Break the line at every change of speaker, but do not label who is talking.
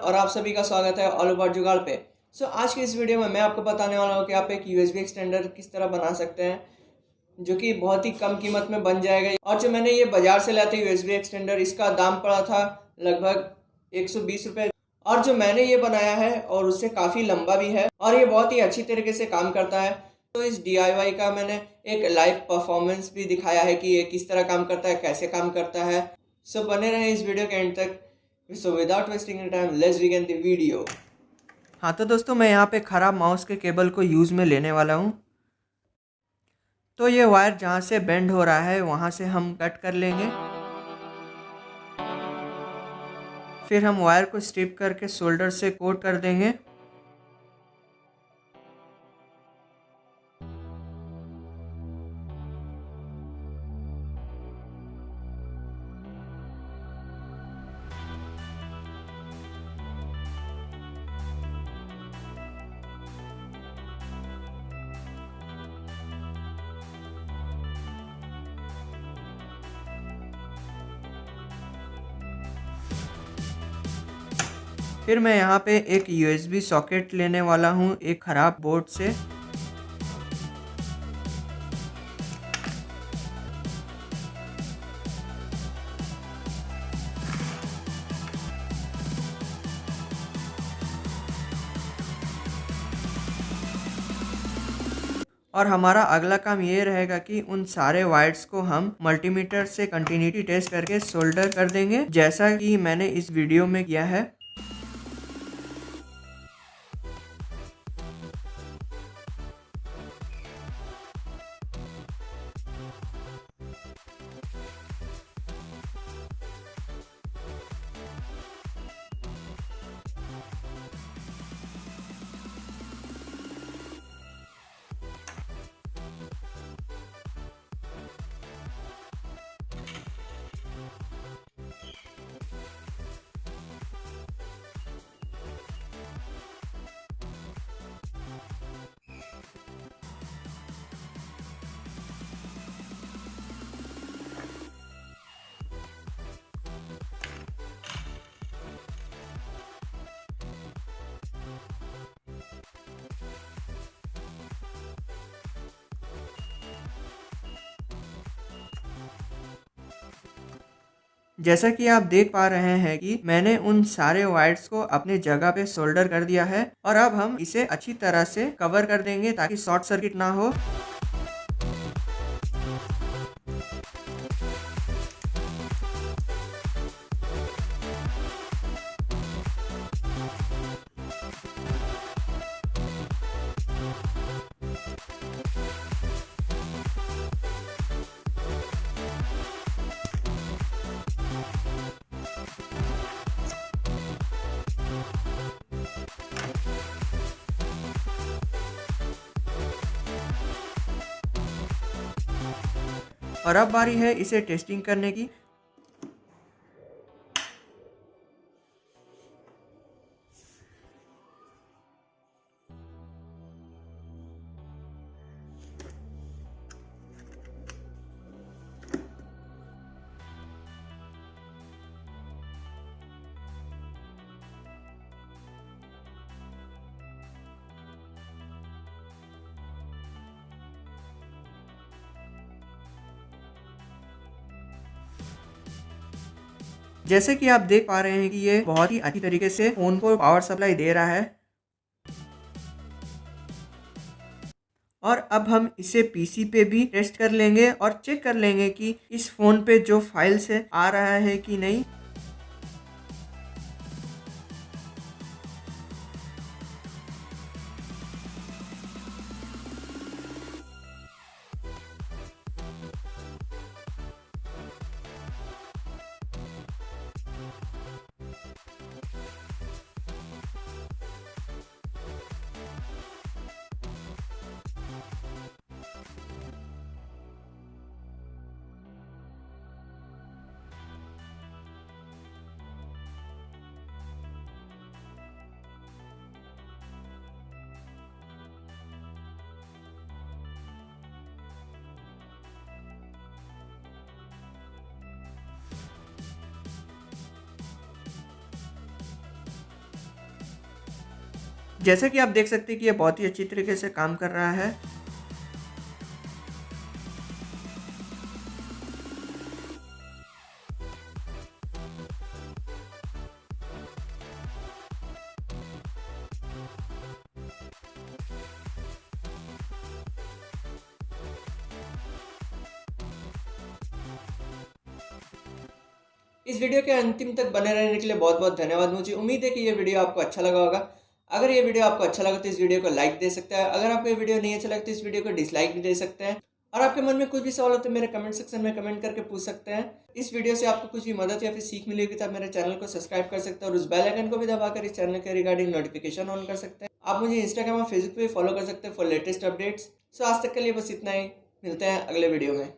और आप सभी का स्वागत है ऑल अबाउट जुगाड़ पे। आज की इस वीडियो में मैं आपको बताने वाला हूँ कि आप एक यूएसबी एक्सटेंडर किस तरह बना सकते हैं, जो कि बहुत ही कम कीमत में बन जाएगा। और जो मैंने ये बाजार से लाया था यूएसबी एक्सटेंडर, इसका दाम पड़ा था लगभग 120 रुपये। और जो मैंने ये बनाया है और उससे काफ़ी लंबा भी है और ये बहुत ही अच्छी तरीके से काम करता है। तो इस DIY का मैंने एक लाइव परफॉर्मेंस भी दिखाया है कि ये किस तरह काम करता है, कैसे काम करता है। बने रहें इस वीडियो के एंड तक। Without wasting time let's begin the video. हाँ तो दोस्तों, मैं यहाँ पे खराब माउस के केबल को यूज़ में लेने वाला हूँ। तो ये वायर जहाँ से बेंड हो रहा है वहाँ से हम कट कर लेंगे। फिर हम वायर को स्ट्रिप करके सोल्डर से कोट कर देंगे। फिर मैं यहाँ पे एक USB सॉकेट लेने वाला हूँ एक ख़राब बोर्ड से। और हमारा अगला काम ये रहेगा कि उन सारे वायर्स को हम मल्टीमीटर से कंटिन्यूटी टेस्ट करके सोल्डर कर देंगे, जैसा कि मैंने इस वीडियो में किया है। जैसा कि आप देख पा रहे हैं कि मैंने उन सारे वायर्स को अपने जगह पे सोल्डर कर दिया है और अब हम इसे अच्छी तरह से कवर कर देंगे ताकि शॉर्ट सर्किट ना हो। और अब बारी है इसे टेस्टिंग करने की। जैसे कि आप देख पा रहे हैं कि ये बहुत ही अच्छी तरीके से फोन को पावर सप्लाई दे रहा है। और अब हम इसे PC पे भी टेस्ट कर लेंगे और चेक कर लेंगे कि इस फोन पे जो फाइल्स है आ रहा है कि नहीं। जैसा कि आप देख सकते हैं कि ये बहुत ही अच्छी तरीके से काम कर रहा है। इस वीडियो के अंतिम तक बने रहने के लिए बहुत बहुत धन्यवाद। मुझे उम्मीद है कि ये वीडियो आपको अच्छा लगा होगा। अगर ये वीडियो आपको अच्छा लगा तो इस वीडियो को लाइक दे सकता है। अगर आपको ये वीडियो नहीं अच्छा लगा तो इस वीडियो को डिसलाइक भी दे सकते हैं। और आपके मन में कुछ भी सवाल हो तो मेरे कमेंट सेक्शन में कमेंट करके पूछ सकते हैं। इस वीडियो से आपको कुछ भी मदद या फिर सीख मिली होगी तो आप मेरे चैनल को सब्सक्राइब कर सकते हैं और उस बेल आइकन को भी दबाकर इस चैनल के रिगार्डिंग नोटिफिकेशन ऑन कर सकते हैं। आप मुझे इंस्टाग्राम और फेसबुक पे फॉलो कर सकते हैं फॉर लेटेस्ट अपडेट्स। सो आज तक के लिए बस इतना ही। मिलते हैं अगले वीडियो में।